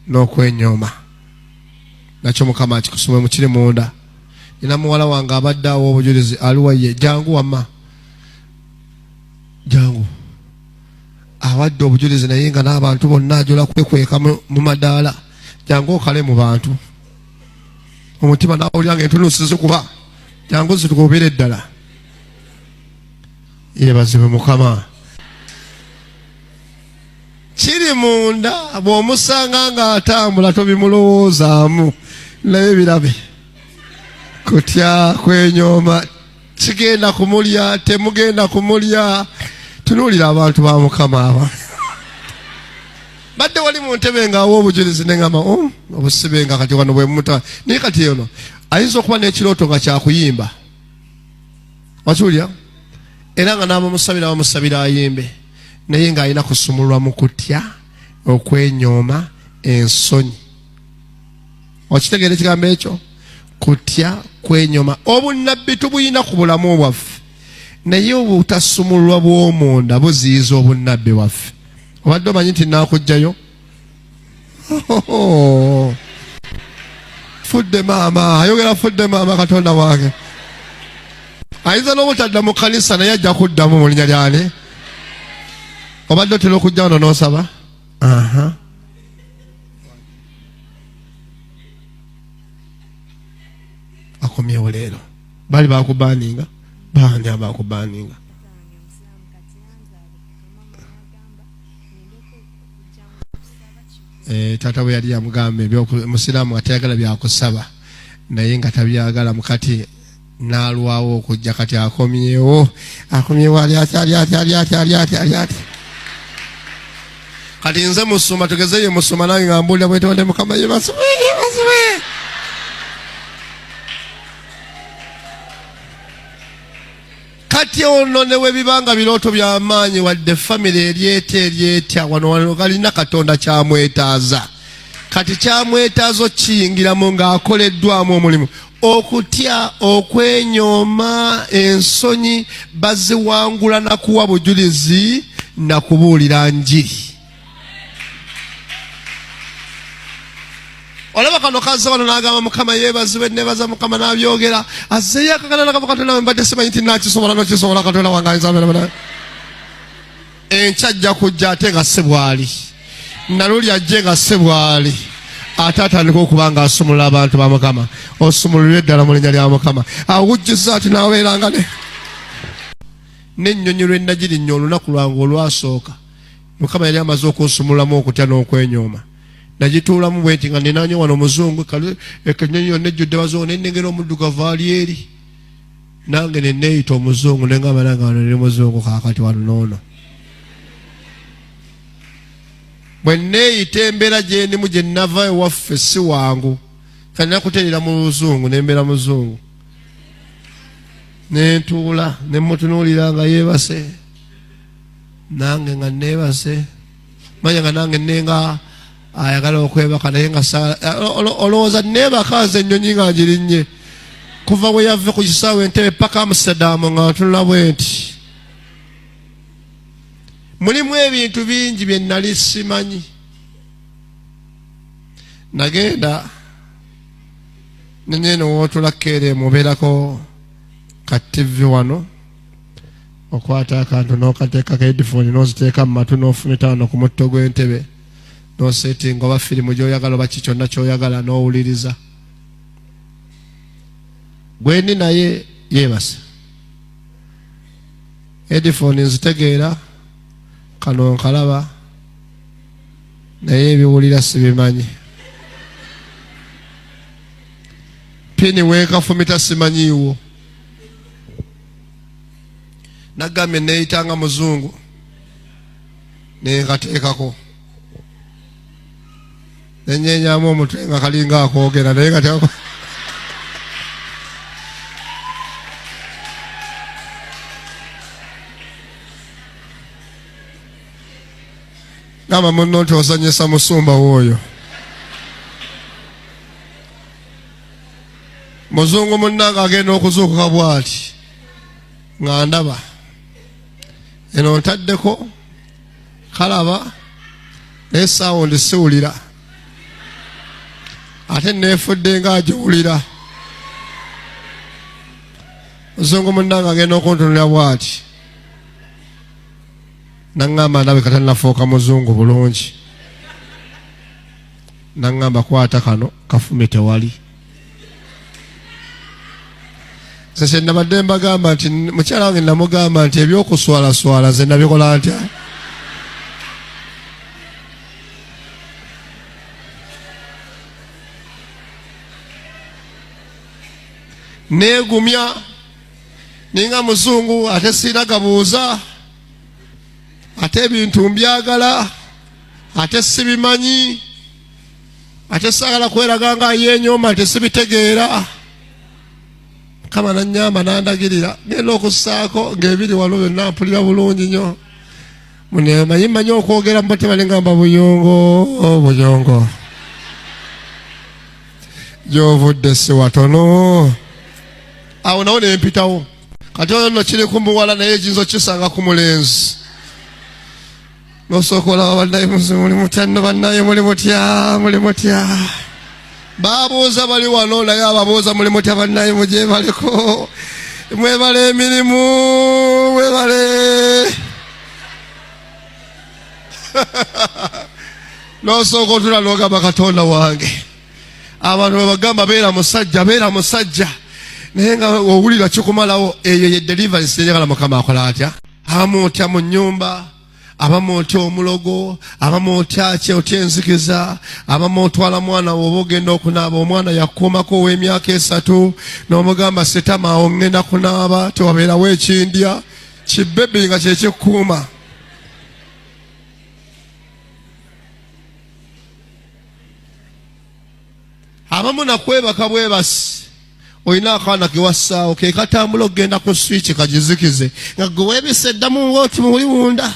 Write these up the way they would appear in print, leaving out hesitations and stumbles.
n'okwenyooma. Nakyo Mukama akikusume mu kiri munda. Nina muwala wange abadde awo obujulizi aliwa ye jangu wamma. Jangu. Awadde obujulizi naye nga n'abantu bonna ajola kwekweka mu madaala. Jangu okale mu bantu. Omutima nawulira ng'entunuusi kuba. Jangu zitugoberere ddala. Yeebazibwe Mukama. Kiri munda bw'omusanga ng'atambula tobimulowoozaamu. Naye birabe. Kutya kwenyooma kigenda kumulya temugenda kumulya. Tunuulira abantu ba Mukama aba. Badde wali mu ntebe ng'awa obujulizi ne ngamba obusibe nga kati wano bwe muta naye kati yono ayinza okuba n'ekirooto nga kyakuyimba. Wakiwulira? Era nga n'abamusabira ayimbe naye ng'alina kusumulwa mu kutya okwenyooma ensonyi. Okitegeera ekigambo ekyo? Kutya kwenyooma. Obunnabbi tubuyina ku bulamu bwaffe naye obutasumulwa bw'omunda buziyiza obunnabbi bwaffe. Obadde omanyi nti naakugjayo? Fudde maama, ayogera fudde maama Katonda wange. Ayinza n'obutadda mu kanisa naye ajja kuddamu mu linnya ly'ani? Obadde otera okujja wano n'osaba? Akomyewo leero. Bali bakubaninga? Baani abakubaninga? Taata bwe yali yamugamba musiraamu atayagala byakusaba naye nga tabyagala mukati n'alwawo okujja kati akomyewo ali ati kati nze musuma tugeze ye musuma nange nga mbulira bwetonde Mukama yeebazibwe. Kati ono ne webibanga birooto by'amaanyi wadde famire eryetya wano galina Katonda kyamwetaaza. Kati kyamwetaaza okiyingiramu ng'akoleddwamu omulimu. Okutya okwenyooma ensonyi baziwangula na kuwa bujulizi na kubuulira njiri. Olaba kano kaza wano n'agamba Mukama yeebazibwe nebaza Mukama n'abyogera azzeeyo akagala na Katonda nawe mbadde simanyi nti nakisobola nokisobola Katonda wange ayinza enkya ajja kujja ate nga si bw'ali naluli ajje nga si bw'ali ate atandika okuba nga asumulula abantu ba Mukama. Osumululwe ddala mu linnya lya Mukama. Awujjiza ati n'abeeranga n'ennyonyi lwe nagirinnye olunaku lwange olwasooka Mukama yali amaze okunsumululamu okutya n'okwenyooma. Najituulamu bwe nti nga ninaanyo wano Muzungu ekenyonyi yonna ejjudde Bazungu ne nnengera omuddugavu ali eri nange ne neeyita Omuzungu ne ngamba nange wano ne Muzungu kaakati wano noono. Bwe neeyita embeera gye ndimu gye nnava ewaffe si wangu kati nakuteerera mu Luzungu ne mbeera Muzungu ne ntuula ne mutunuulira nga yeebase nange nga neebase manya nga nange nenga ayagala okwebaka naye nga olowooza neebaka nze ennyonyi nga njirinnye kuva bwe yave ku kisaawe Entebbe paka Amsterdam nga ntunula bwe nti mulimu ebintu bingi bye nnali simanyi. Nagenda neneeno wootula keere mubeerako ka TV wano okwata akantu n'okateekako headphone n'oziteeka mu matu n'ofumita wano ku mutto gw'entebe n'osetinga oba firimu gy'oyagala oba ki kyonna ky'oyagala n'owuliriza. Gwendi naye yeebase headphone nzitegeera kano nkalaba naye ebiwulira sibimanyi. Pini weekafumita simanyiiwo. Nagambye neeyitanga Muzungu nenkateekako nenyenyamu omutwe nga kalinga akoogera naye nga gamba munno nti osanyisa musumba w'oyo. Muzungu munnange agenda okuzuukuka bw'ati nga ndaba eno ntaddeko kalaba naye sawundi siwulira ate neefudde ng'agiwulira. Muzungu munnange agenda okuntunulira bw'ati. Naŋŋamba ndabe kata nafuuka muzungu bulungi. Naŋŋamba kwata kano kafume tewali. Sese nabadde mbagamba nti mukyala wange namugamba nti ebyokuswalaswala nze nabikola ntya. Neegumya ninga muzungu ate sina gabuuza ate ebintu mbyagala ate sibimanyi ate saagala kweraga nga yenyooma ate sibitegeera. Kama nanyamba nandagirira genda okussaako ng'ebiri waliwo byonna mpulira bulungi nnyo. Manyi okwogera mubatima nengamba buyongo gy'ovudde si watono. Awo nawo ne mpitawo. Kati ono kiri ku muwala naye ekiyinza okisanga ku mulenzi. N'osooka olaba bannaye muli mutya nno bannaye muli mutya. Babuuza bali wano naye ababuuza muli mutya bannaye mugyebaleko. Mwebale emirimu mwebale. N'osooka otula n'ogamba Katonda wange. Abantu babagamba beera musajja. Naye nga owulira kikumalawo eyo ye deliverance eyagala Mukama akola atya. Abamu otya mu nnyumba, abamu otya omulogo, abamu otya enzikiza, abamu otwala mwana woba ogenda okunaaba omwana yakuumako ow'emyaka 3 n'omugamba setama awo ngenda kunaaba tewabeerawo ekindya kibbebi nga kyekikuuma. Abamu nakwebaka bwebasi. Oyina akaana ke wassaawo ke katambula okugenda ku switch kagizikize nga gwe weebise eddamu ng'oti muli wunda.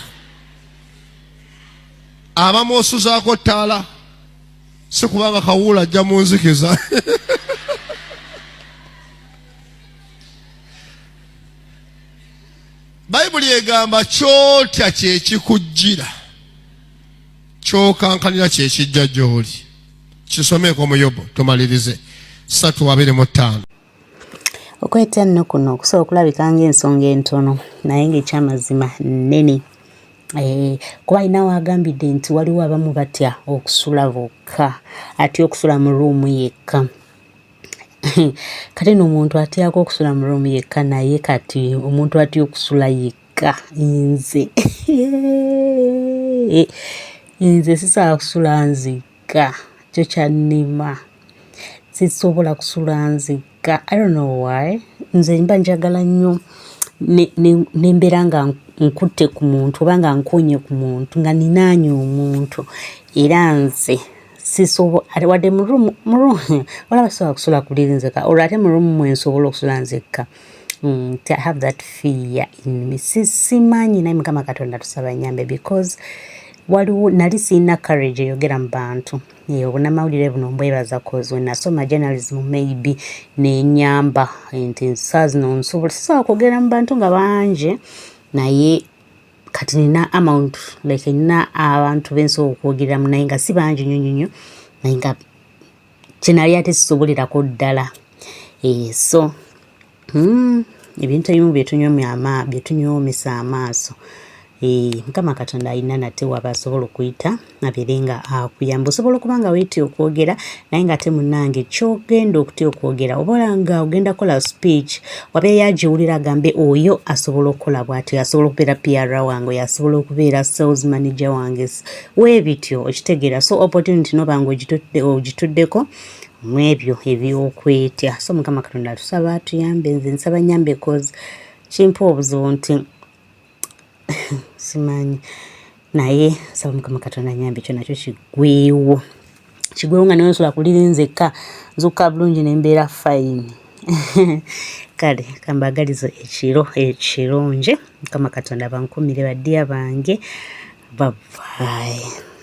Abamu osuzaako ttaala si kubanga kawuula ajja mu nzikiza. Bayibuli egamba kyotya kyekikujjira kyokankanira kyekijja gy'oli. Kisomeeko mu Yobu tumalirize 3:25. Okwetya nno kuno okusobola okulabika ng'ensonga entono naye ng'ekyamazima nnene. Kuba alinawo agambidde nti waliwo abamu batya okusula bokka ate okusula mu ruumu yekka. Kati n'omuntu atyako okusula mu ruumu yekka naye kati omuntu atya okusula yekka nze sisobola kusula nzikka. Kyo kyannima. Sisobola kusula nzikka. I don't know why. Nze mba njagala nnyo nembeera nga nkutte ku muntu oba nga nkonye ku muntu nga ninaanye omuntu era nze sisobola ate wadde mu ruumu wala basobola kusula ku liri nzekka olwo ate mu ruumu mwe nsobola okusula nzekka. I have that fear in me. Simanyi naye Mukama Katonda tusaba nnyambe because waliwo nali sirina courage eyogera mu bantu. Obunamawulire buno mbwebaza cause when nasoma journalism maybe nenyamba nti nsaawa zino sisobola kwogera mu bantu nga bangi naye kati nina amount like nina abantu bensobola okwogereramu naye nga si bangi nnyo naye nga kyenali ate sisobolerako ddala. So ebintu ebimu byetunyoomesa amaaso. Mukama Katonda alina nate waba asobola okuyita abeere nga akuyamba. Osobola okuba nga weetya okwogera naye nga ate munnange kyogenda okutya okwogera oba nga ogenda kola speech wabeeyo agiwulira agambe oyo asobola okukola bw'atyo, asobola okubeera PR wange, asobola okubeera sales manager wange, weebityo okitegeera. So opportunity noba nga ogituddeko mu ebyo eby'okwetya. So Mukama Katonda atusaba atuyambe. Nze nsaba nyambe cause kimpa obuzibu nti simanyi naye saba Mukama Katonda nyambe ekyo nakyo kigwewo nga naye nsobola kulira nzekka nzukka bulungi nembeera fine. Kale kambagalizo ekiro ekirungi. Mukama Katonda bankumire baddiya bange. Bye bye.